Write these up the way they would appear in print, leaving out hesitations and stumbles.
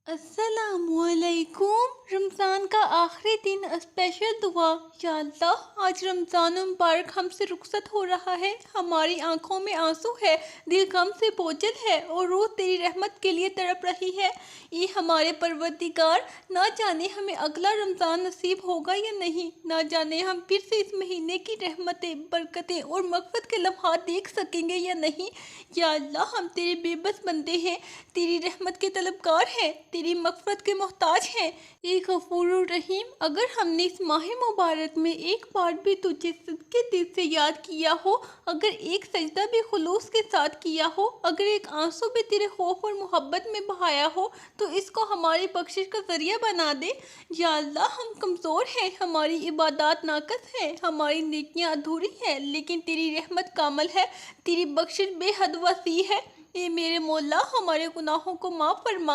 अस्सलामुअलैकुम। रमज़ान का आखिरी दिन स्पेशल दुआ। या अल्लाह, आज रमज़ान मुबारक हमसे रुखसत हो रहा है। हमारी आंखों में आंसू है, दिल गम से बोझल है और रूह तेरी रहमत के लिए तड़प रही है। ये हमारे परवरदिगार, ना जाने हमें अगला रमज़ान नसीब होगा या नहीं, ना जाने हम फिर से इस महीने की रहमतें, बरकतें और मग़फ़िरत के लम्हात देख सकेंगे या नहीं। या अल्लाह, हम तेरे बेबस बंदे हैं, तेरी रहमत के तलबगार हैं, तेरी मग़फ़िरत के मोहताज हैं। ए गफ़ूरुर रहीम, अगर हमने इस माह मुबारक में एक बार भी तुझे सच्चे दिल से याद किया हो, अगर एक सजदा भी खुलूस के साथ किया हो, अगर एक आंसू भी तेरे खौफ और मोहब्बत में बहाया हो, तो इसको हमारी बख्शिश का ज़रिया बना दे। या अल्लाह, हम कमज़ोर हैं, हमारी इबादत नाक़स है, हमारी नेकियां अधूरी हैं, लेकिन तेरी रहमत कामल है, तेरी बख्शिश बेहद वसी है। ए मेरे मौला, हमारे गुनाहों को माफ़ फरमा,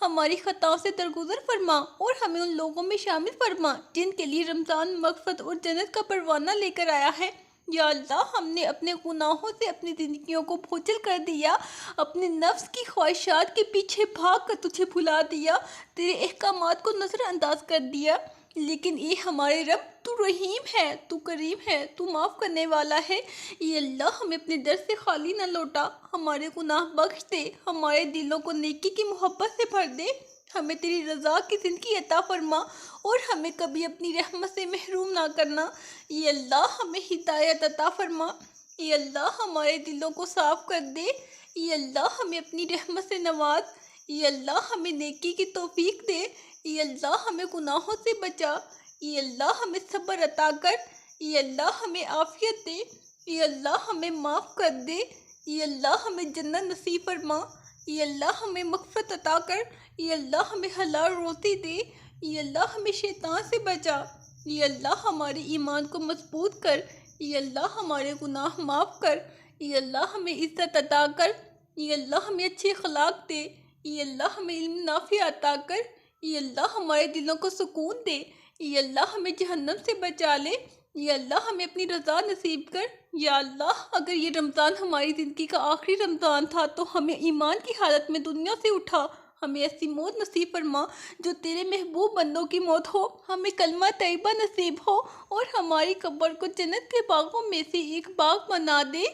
हमारी ख़ताओं से दरगुजर फरमा और हमें उन लोगों में शामिल फरमा जिनके लिए रमज़ान मग़फ़िरत और जन्नत का परवाना लेकर आया है। या अल्लाह, हमने अपने गुनाहों से अपनी ज़िंदगियों को बोझल कर दिया, अपने नफ्स की ख्वाहिशात के पीछे भाग कर तुझे भुला दिया, तेरे अहकामात को नज़रअंदाज कर दिया। लेकिन ये हमारे रब, तू रहीम है, तू करीम है, तू माफ़ करने वाला है। ये अल्लाह, हमें अपने दर से खाली न लौटा, हमारे गुनाह बख्श दे, हमारे दिलों को नेकी की मोहब्बत से भर दे, हमें तेरी रज़ा की ज़िंदगी अता फरमा और हमें कभी अपनी रहमत से महरूम ना करना। ये अल्लाह, हमें हिदायत अता फरमा। ये अल्लाह, हमारे दिलों को साफ़ कर दे। ये अल्लाह, हमें अपनी रहमत से नवाज। ये अल्लाह, हमें नेकी की तौफीक दे। ये अल्लाह, हमें गुनाहों से बचा। ये अल्लाह, हमें सब्र अता कर। ये अल्लाह, हमें आफ़ियत दे। ये अल्लाह, हमें माफ़ कर दे। ये अल्लाह, हमें जन्नत नसीब फरमा। ये अल्लाह, हमें मग़फ़िरत अता कर। ये अल्लाह, हमें हलाल रोज़ी दे। ये अल्लाह, हमें शैतान से बचा। ये अल्लाह, हमारे ईमान को मजबूत कर। ये अल्लाह, हमारे गुनाह माफ़ कर। ये अल्लाह, हमें इज़्ज़त अता कर। ये अल्लाह, हमें अच्छे अखलाक दे। ये अल्लाह, हमें इल्म नाफ़िया अता कर। ये अल्लाह, हमारे दिलों को सुकून दे। ये अल्लाह, हमें जहन्नम से बचा ले। ये अल्लाह, हमें अपनी रज़ा नसीब कर। या अल्लाह, अगर ये रमज़ान हमारी ज़िंदगी का आखिरी रमज़ान था, तो हमें ईमान की हालत में दुनिया से उठा। हमें ऐसी मौत नसीब फरमा जो तेरे महबूब बंदों की मौत हो, हमें कलमा तैयबा नसीब हो और हमारी कब्र को जन्नत के बागों में से एक बाग बना दे।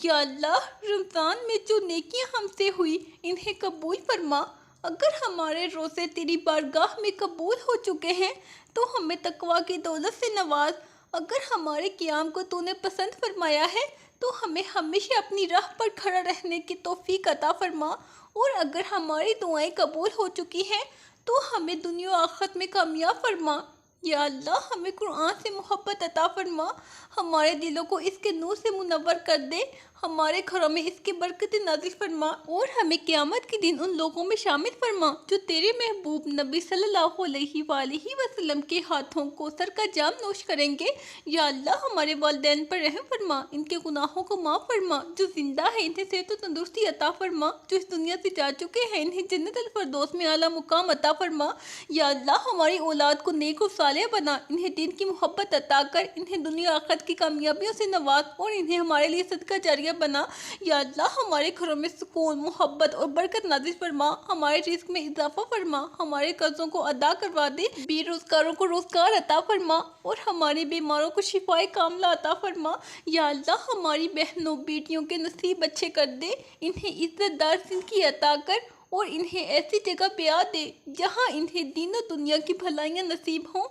या अल्लाह, रमज़ान में जो नेकियां हमसे हुई, इन्हें कबूल फरमा। अगर हमारे रोज़े तेरी बारगाह में कबूल हो चुके हैं, तो हमें तकवा की दौलत से नवाज। अगर हमारे क़याम को तूने पसंद फरमाया है, तो हमें हमेशा अपनी राह पर खड़ा रहने की तौफीक अता फरमा। और अगर हमारी दुआएं कबूल हो चुकी हैं, तो हमें दुनिया और आखिरत में कामयाब फरमा। या अल्लाह, हमें कुरान से मोहब्बत अता फरमा, हमारे दिलों को इसके नूर से मुनव्वर कर दे, हमारे घरों में इसकी बरकतें नाज़िल फरमा और हमें क़यामत के दिन उन लोगों में शामिल फरमा जो तेरे महबूब नबी सल्लल्लाहु अलैहि वसल्लम के हाथों कौसर का जाम नोश करेंगे। या अल्लाह, हमारे वालिदैन पर रहम फरमा, इनके गुनाहों को माफ़ फरमा, जो जिंदा है इन्हें सेहत और तंदुरुस्ती अता फरमा, जो इस दुनिया से जा चुके हैं इन्हें जन्नत अल फिरदौस में आला मुकाम अता फरमा। या अल्लाह, हमारी औलाद को नेक और सालेह बना, इन्हें दीन की मोहब्बत अता कर, इन्हें दुनिया आखिरत की कामयाबियों से नवाज और इन्हें हमारे लिए सदका जारिया बना। या अल्लाह, हमारे घरों में सुकून, मोहब्बत और बरकत नाज़िल फरमा, हमारे रिज़्क़ में इजाफा फरमा, हमारे कर्जों को अदा करवा दे, बेरोज़गारों को रोज़गार अता फरमा और हमारे बीमारों को शिफाए कामला अता फरमा। या अल्लाह, हमारी बहनों बेटियों के नसीब अच्छे कर दे, इन्हें इज़्ज़तदार ज़िंदगी अता कर और इन्हें ऐसी जगह ब्याह दे जहाँ इन्हें दीन और दुनिया की भलाइयाँ नसीब हों।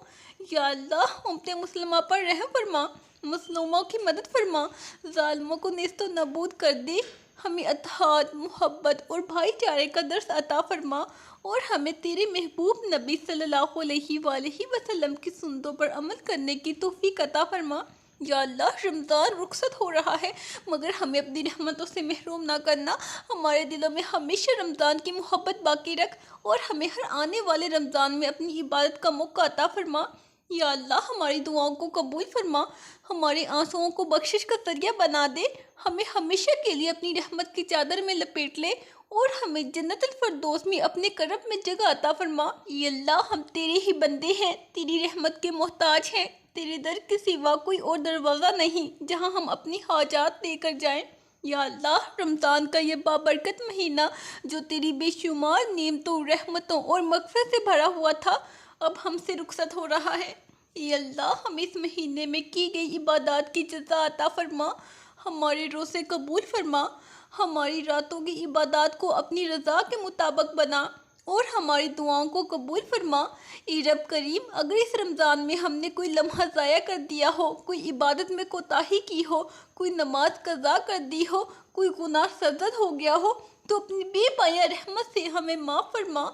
या अल्लाह, उम्मत मुस्लिमा पर रहम फरमा, मज़लूमों की मदद फरमा, ज़ालिमों को नेस्त व नबूद कर दे, हमें अत्तहाद, मोहब्बत और भाईचारे का दर्स अता फरमा और हमें तेरे महबूब नबी सल्लल्लाहु अलैहि वसल्लम की सुन्नतों पर अमल करने की तौफीक अता फरमा। या अल्लाह, रमज़ान रुखसत हो रहा है, मगर हमें अपनी रहमतों से महरूम ना करना। हमारे दिलों में हमेशा रमज़ान की मोहब्बत बाकी रख और हमें हर आने वाले रमज़ान में अपनी इबादत का मौका अता फरमा। या अल्लाह, हमारी दुआओं को कबूल फरमा, हमारे आंसुओं को बख्शिश का ज़रिया बना दे, हमें हमेशा के लिए अपनी रहमत की चादर में लपेट ले और हमें जन्नतुल फिरदौस में अपने करम में जगह अता फरमा। ये अल्लाह, हम तेरे ही बंदे हैं, तेरी रहमत के मोहताज हैं, तेरे दर के सिवा कोई और दरवाज़ा नहीं जहाँ हम अपनी हाजात लेकर जाएं। या अल्लाह, रमज़ान का ये बाबरकत महीना जो तेरी बेशुमार नेमतों, रहमतों और मग़फ़िरत से भरा हुआ था, अब हमसे रुखसत हो रहा है। या अल्लाह, हमें इस महीने में की गई इबादत की जज़ा अता फ़रमा, हमारे रोज़े कबूल फ़रमा, हमारी रातों की इबादत को अपनी रज़ा के मुताबिक बना और हमारी दुआओं को कबूल फ़रमा। ए रब करीम, अगर इस रमज़ान में हमने कोई लम्हा ज़ाया कर दिया हो, कोई इबादत में कोताही की हो, कोई नमाज कज़ा कर दी हो, कोई गुनाह सरज़द हो गया हो, तो अपनी बेपाया रहमत से हमें माफ़ फ़रमा।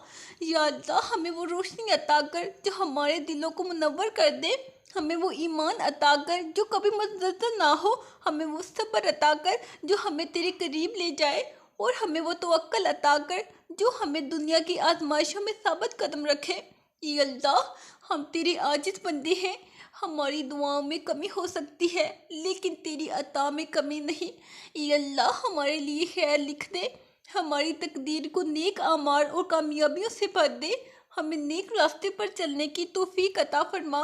या अल्लाह, हमें वो रोशनी अता कर जो हमारे दिलों को मुनव्वर कर दे, हमें वो ईमान अता कर जो कभी मुज़्ज़त ना हो, हमें वो सब्र अता कर जो हमें तेरे करीब ले जाए, और हमें वो तवक्कल अता कर जो हमें दुनिया की आजमाइशों में साबित कदम रखे। या अल्लाह, हम तेरे आजिज़ बंदे हैं, हमारी दुआओं में कमी हो सकती है लेकिन तेरी अता में कमी नहीं। या अल्लाह, हमारे लिए खैर लिख दे, हमारी तकदीर को नेक आमार और कामयाबियों से भर दे, हमें नेक रास्ते पर चलने की तौफीक अता फरमा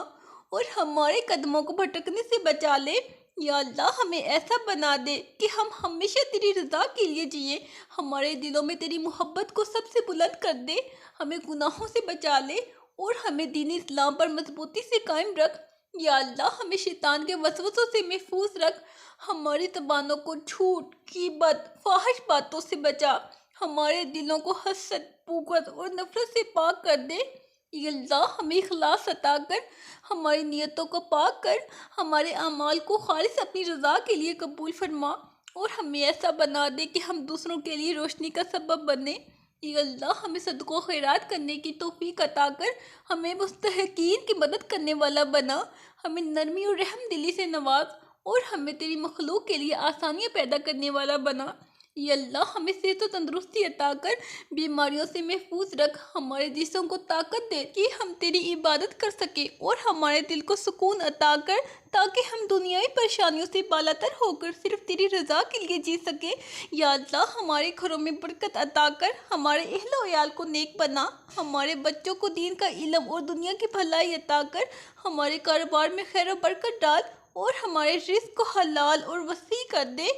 और हमारे कदमों को भटकने से बचा ले। या अल्लाह, हमें ऐसा बना दे कि हम हमेशा तेरी रज़ा के लिए जिए, हमारे दिलों में तेरी मोहब्बत को सबसे बुलंद कर दे, हमें गुनाहों से बचा ले और हमें दीन इस्लाम पर मजबूती से कायम रख। या अल्लाह, हमें शैतान के वसवसों से महफूज रख, हमारी ज़बानों को झूठ, गीबत, फाहिश बातों से बचा, हमारे दिलों को हसद, बुग़्ज़ और नफ़रत से पाक कर दे। या अल्लाह, हमें इखलास अता कर, हमारी नियतों को पाक कर, हमारे अमाल को खालिस अपनी रज़ा के लिए कबूल फरमा और हमें ऐसा बना दे कि हम दूसरों के लिए रोशनी का सबब बने। या अल्लाह, हमें सदक़ों खैरात करने की तौफ़ीक अता कर, हमें मुस्तहक़ीन की मदद करने वाला बना, हमें नरमी और रहम दिली से नवाज और हमें तेरी मखलूक के लिए आसानियाँ पैदा करने वाला बना। या अल्लाह, हमें सेहत और तंदुरुस्ती अता कर, बीमारियों से महफूज रख, हमारे जिस्म को ताकत दे कि हम तेरी इबादत कर सके और हमारे दिल को सुकून अता कर ताकि हम दुनियावी परेशानियों से बालातर होकर सिर्फ तेरी रज़ा के लिए जी सके। या अल्लाह, हमारे घरों में बरकत अता कर, हमारे अहल व अयाल को नेक बना, हमारे बच्चों को दीन का इल्म और दुनिया की भलाई अता कर, हमारे कारोबार में खैर व बरकत डाल और हमारे रिज़्क़ को हलाल और वसी कर दे।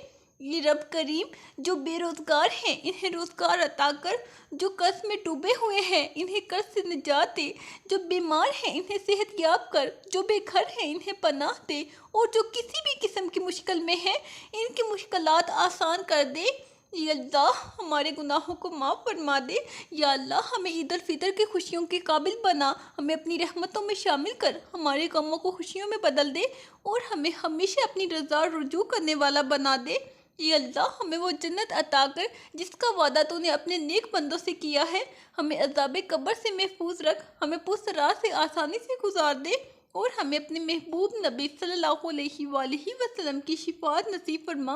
ये रब करीम, जो बेरोज़गार हैं इन्हें रोज़गार अता कर, जो कर्ज में डूबे हुए हैं इन्हें कर्ज से निजात दे, जो बीमार हैं इन्हें सेहत याब कर, जो बेघर हैं इन्हें पनाह दे और जो किसी भी किस्म की मुश्किल में हैं इनकी मुश्किलात आसान कर दे। या अल्लाह, हमारे गुनाहों को माफ़ फरमा दे। या अल्लाह, हमें ईद उल फितर की खुशियों के काबिल बना, हमें अपनी रहमतों में शामिल कर, हमारे गमों को खुशियों में बदल दे और हमें हमेशा अपनी रज़ा रुजू करने वाला बना दे। या अल्लाह, हमें वो जन्नत अता कर जिसका वादा तूने अपने नेक बंदों से किया है, हमें अज़ाब कब्र से महफूज रख, हमें पुरसरात से आसानी से गुजार दे और हमें अपने महबूब नबी सल्लल्लाहु अलैहि वसल्लम की शिफात नसीब फरमा।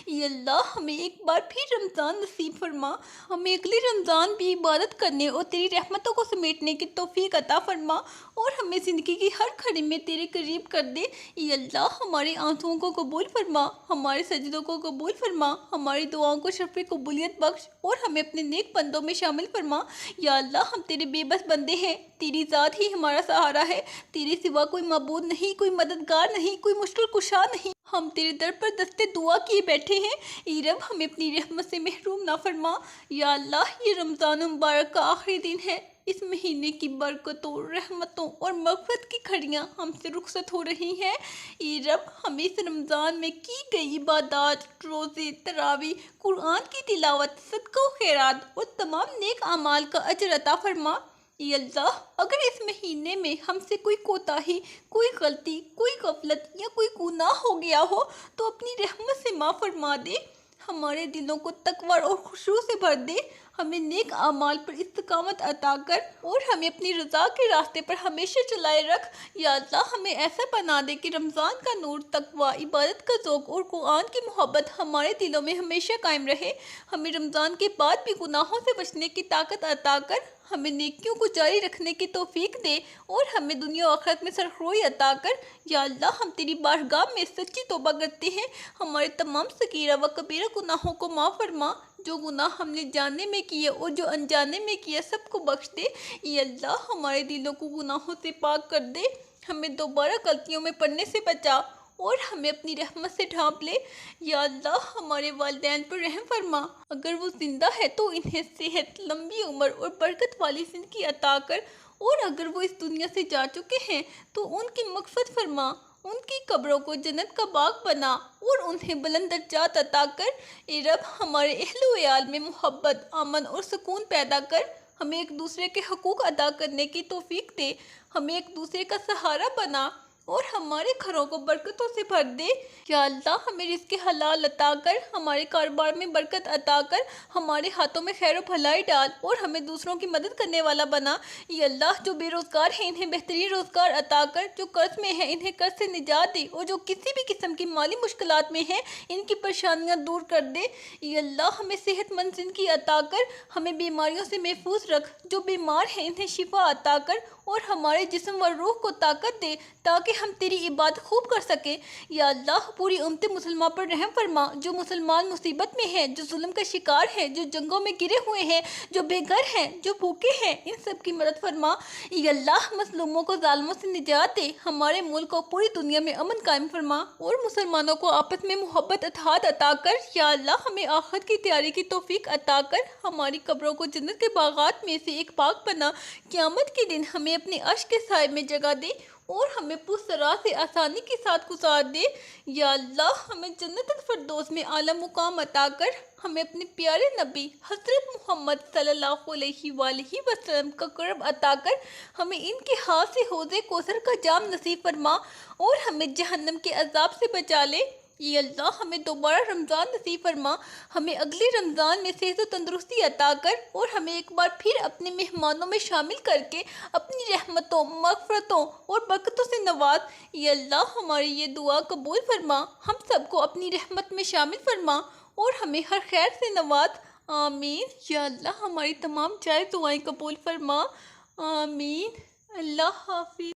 या अल्लाह, हमें एक बार फिर रमज़ान नसीब फरमा, हमें अगले रमज़ान भी इबादत करने और तेरी रहमतों को समेटने की तौफीक अता फरमा और हमें ज़िंदगी की हर घड़ी में तेरे करीब कर दे। या अल्लाह, हमारी आंसुओं को कबूल फरमा, हमारे सजदों को कबूल फरमा, हमारी दुआओं को शफ़ कबूलियत बख्श और हमें अपने नेक बंदों में शामिल फरमा। या अल्लाह, हम तेरे बेबस बंदे हैं, तेरी ज़ात ही हमारा सहारा है, तेरे सिवा कोई मबूद नहीं, कोई मददगार नहीं, कोई मुश्किल कुशा नहीं, हम तेरे दर पर दस्ते दुआ किए बैठे हैं। ए रब, हमें अपनी रहमत से महरूम ना फरमा। या अल्लाह, ये रमज़ान मुबारक का आखिरी दिन है, इस महीने की बरकतों, रहमतों और मग़फ़िरत की घड़ियाँ हमसे रुखसत हो रही हैं। ए रब, हमें इस रमज़ान में की गई इबादत, रोज़े, तरावी, कुरान की तिलावत, सदका व खैरात और तमाम नेक अमाल का अजर अता फरमा। या अल्लाह, अगर इस महीने में हमसे कोई कोताही, कोई गलती, कोई गफलत या कोई गुनाह हो गया हो तो अपनी रहमत से माफ़ फरमा दे, हमारे दिलों को तकवा और खुशू से भर दे, हमें नेक आमाल पर इस्तकामत अता कर और हमें अपनी रज़ा के रास्ते पर हमेशा चलाए रख। या अल्लाह, हमें ऐसा बना दे कि रमज़ान का नूर, तकवा, इबादत का ज़ौक़ और कुरान की मोहब्बत हमारे दिलों में हमेशा कायम रहे। हमें रमज़ान के बाद भी गुनाहों से बचने की ताकत अता कर, हमें नेकियों को जारी रखने की तौफीक दे और हमें दुनिया और आखिरत में सरखरोई अता कर। या अल्लाह, हम तेरी बारगाह में सच्ची तौबा करते हैं, हमारे तमाम सगीरा व कबीरा गुनाहों को माफ़ फरमा, जो गुनाह हमने जानने में किए और जो अनजाने में किए सबको बख्श दे। या अल्लाह, हमारे दिलों को गुनाहों से पाक कर दे, हमें दोबारा गलतियों में पड़ने से बचा और हमें अपनी रहमत से ढांप ले। या अल्लाह हमारे वालिदैन पर रहम फरमा, अगर वो जिंदा है तो इन्हें सेहत, लंबी उम्र और बरकत वाली ज़िंदगी अता कर, और अगर वो इस दुनिया से जा चुके हैं तो उनकी मग़फ़िरत फरमा, उनकी कब्रों को जन्नत का बाग बना और उन्हें बुलंद दर्जात अता कर। ए रब, हमारे अहलो याल में मोहब्बत, अमन और सुकून पैदा कर, हमें एक दूसरे के हकूक़ अदा करने की तौफीक दे, हमें एक दूसरे का सहारा बना और हमारे घरों को बरकतों से भर दे। या अल्लाह हमें रिज़्क़ हलाल अता कर, हमारे कारोबार में बरकत अता कर, हमारे हाथों में खैर और भलाई डाल और हमें दूसरों की मदद करने वाला बना। या अल्लाह, जो बेरोज़गार हैं इन्हें बेहतरीन रोज़गार अता कर, जो कर्ज में हैं इन्हें कर्ज से निजात दे, और जो किसी भी किस्म की माली मुश्किलात में हैं इनकी परेशानियाँ दूर कर दे। या अल्लाह, हमें सेहतमंद ज़िंदगी अता कर, हमें बीमारियों से महफूज रख, जो बीमार हैं इन्हें शिफा अता कर और हमारे जिस्म व रूह को ताकत दे ताकि हम तेरी इबादत खूब कर सकें। या अल्लाह, पूरी उम्मत मुसलमान पर रहम फरमा, जो मुसलमान मुसीबत में हैं, जो जुल्म का शिकार हैं, जो जंगों में गिरे हुए हैं, जो बेघर हैं, जो भूखे हैं, इन सब की मदद फरमा। या अल्लाह, मज़लूमों को ज़ालिमों से निजात दे, हमारे मुल्क को पूरी दुनिया में अमन कायम फरमा और मुसलमानों को आपस में मोहब्बत इत्तेहाद अता कर। या अल्लाह, हमें आखिरत की तैयारी की तौफीक अता कर, हमारी कब्रों को जन्नत के बागात में से एक बाग बना, क़यामत के दिन हमें अपने अर्श के साए में जगह दे और हमें पुरसरार से आसानी के साथ गुजार दे। या अल्लाह, हमें जन्नतुल फिरदौस में आला मुकाम अता कर, हमें अपने प्यारे नबी हज़रत मोहम्मद सल्लल्लाहु अलैहि वसल्लम का क़ुर्ब अता कर, हमें इनके हाथ से हौज़े कौसर का जाम नसीब फरमा और हमें जहन्नम के अज़ाब से बचा ले। या अल्लाह, हमें दोबारा रमज़ान नसीब फरमा, हमें अगले रमज़ान में सेहत व तंदुरुस्ती अता कर और हमें एक बार फिर अपने मेहमानों में शामिल करके अपनी रहमतों, मग़फ़िरतों और बरकतों से नवाज। या अल्लाह, हमारी ये दुआ कबूल फरमा, हम सबको अपनी रहमत में शामिल फरमा और हमें हर खैर से नवाज। आमीन। या अल्लाह, हमारी तमाम जायज़ दुआएं कबूल फरमा। आमीन। अल्लाह हाफ़िज़।